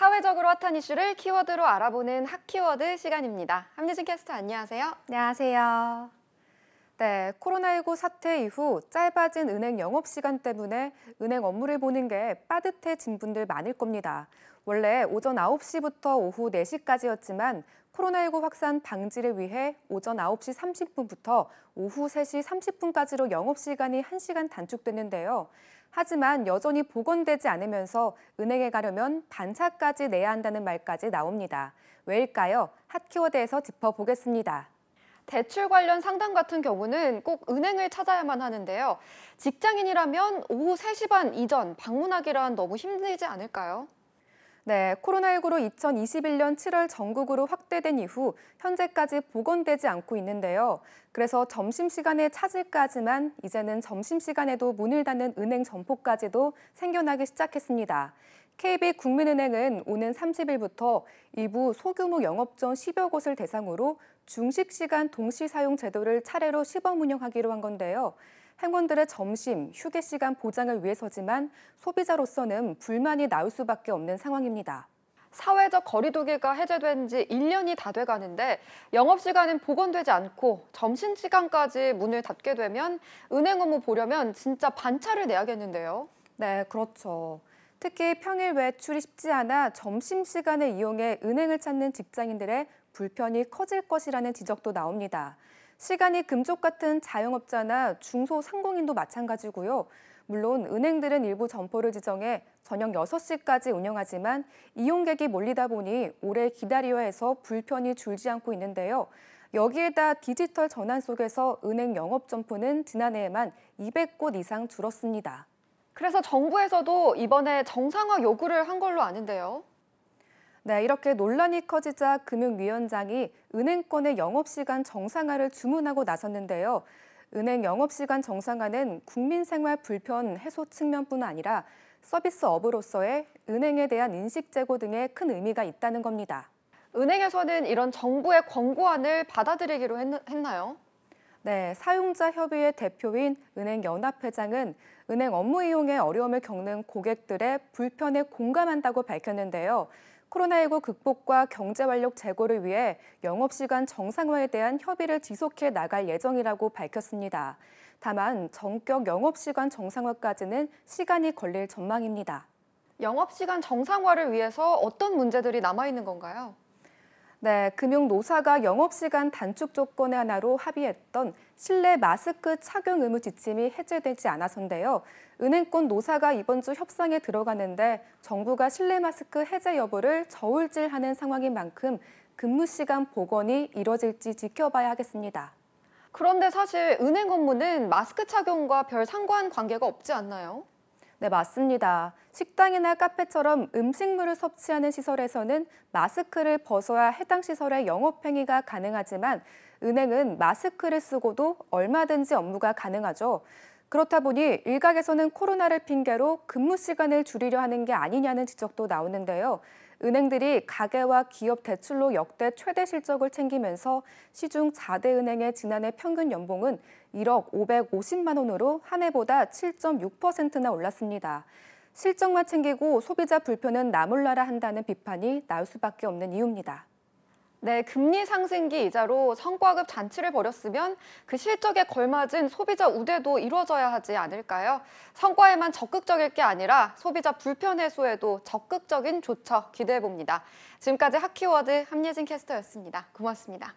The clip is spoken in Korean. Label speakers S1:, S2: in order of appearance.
S1: 사회적으로 핫한 이슈를 키워드로 알아보는 핫키워드 시간입니다. 함예진 캐스터 안녕하세요.
S2: 안녕하세요. 네, 코로나19 사태 이후 짧아진 은행 영업시간 때문에 은행 업무를 보는 게 빠듯해진 분들 많을 겁니다. 원래 오전 9시부터 오후 4시까지였지만 코로나19 확산 방지를 위해 오전 9시 30분부터 오후 3시 30분까지로 영업시간이 1시간 단축됐는데요. 하지만 여전히 복원되지 않으면서 은행에 가려면 반차까지 내야 한다는 말까지 나옵니다. 왜일까요? 핫키워드에서 짚어보겠습니다.
S1: 대출 관련 상담 같은 경우는 꼭 은행을 찾아야만 하는데요. 직장인이라면 오후 3시 반 이전 방문하기란 너무 힘들지 않을까요?
S2: 네, 코로나19로 2021년 7월 전국으로 확대된 이후 현재까지 복원되지 않고 있는데요. 그래서 점심시간에 찾을까 하지만 이제는 점심시간에도 문을 닫는 은행 점포까지도 생겨나기 시작했습니다. KB국민은행은 오는 30일부터 일부 소규모 영업전 10여 곳을 대상으로 중식시간 동시 사용 제도를 차례로 시범 운영하기로 한 건데요. 행원들의 점심, 휴게 시간 보장을 위해서지만 소비자로서는 불만이 나올 수밖에 없는 상황입니다.
S1: 사회적 거리두기가 해제된 지 1년이 다 돼가는데 영업시간은 복원되지 않고 점심시간까지 문을 닫게 되면 은행 업무 보려면 진짜 반차를 내야겠는데요.
S2: 네, 그렇죠. 특히 평일 외출이 쉽지 않아 점심시간을 이용해 은행을 찾는 직장인들의 불편이 커질 것이라는 지적도 나옵니다. 시간이 금쪽 같은 자영업자나 중소상공인도 마찬가지고요. 물론 은행들은 일부 점포를 지정해 저녁 6시까지 운영하지만 이용객이 몰리다 보니 오래 기다려야 해서 불편이 줄지 않고 있는데요. 여기에다 디지털 전환 속에서 은행 영업 점포는 지난해에만 200곳 이상 줄었습니다.
S1: 그래서 정부에서도 이번에 정상화 요구를 한 걸로 아는데요.
S2: 네, 이렇게 논란이 커지자 금융위원장이 은행권의 영업시간 정상화를 주문하고 나섰는데요. 은행 영업시간 정상화는 국민생활 불편 해소 측면뿐 아니라 서비스업으로서의 은행에 대한 인식 제고 등에 큰 의미가 있다는 겁니다.
S1: 은행에서는 이런 정부의 권고안을 받아들이기로 했나요?
S2: 네, 사용자 협의회 대표인 은행연합회장은 은행 업무 이용에 어려움을 겪는 고객들의 불편에 공감한다고 밝혔는데요. 코로나19 극복과 경제 활력 제고를 위해 영업시간 정상화에 대한 협의를 지속해 나갈 예정이라고 밝혔습니다. 다만 전격 영업시간 정상화까지는 시간이 걸릴 전망입니다.
S1: 영업시간 정상화를 위해서 어떤 문제들이 남아있는 건가요?
S2: 네, 금융노사가 영업시간 단축 조건의 하나로 합의했던 실내 마스크 착용 의무 지침이 해제되지 않아서인데요. 은행권 노사가 이번 주 협상에 들어가는데 정부가 실내 마스크 해제 여부를 저울질하는 상황인 만큼 근무 시간 복원이 이뤄질지 지켜봐야 하겠습니다.
S1: 그런데 사실 은행 업무는 마스크 착용과 별 상관관계가 없지 않나요?
S2: 네, 맞습니다. 식당이나 카페처럼 음식물을 섭취하는 시설에서는 마스크를 벗어야 해당 시설의 영업행위가 가능하지만 은행은 마스크를 쓰고도 얼마든지 업무가 가능하죠. 그렇다 보니 일각에서는 코로나를 핑계로 근무 시간을 줄이려 하는 게 아니냐는 지적도 나오는데요. 은행들이 가계와 기업 대출로 역대 최대 실적을 챙기면서 시중 4대 은행의 지난해 평균 연봉은 1억 550만 원으로 한 해보다 7.6%나 올랐습니다. 실적만 챙기고 소비자 불편은 나몰라라 한다는 비판이 나올 수밖에 없는 이유입니다.
S1: 네, 금리 상승기 이자로 성과급 잔치를 벌였으면 그 실적에 걸맞은 소비자 우대도 이루어져야 하지 않을까요? 성과에만 적극적일 게 아니라 소비자 불편 해소에도 적극적인 조처 기대해봅니다. 지금까지 핫키워드 함예진 캐스터였습니다. 고맙습니다.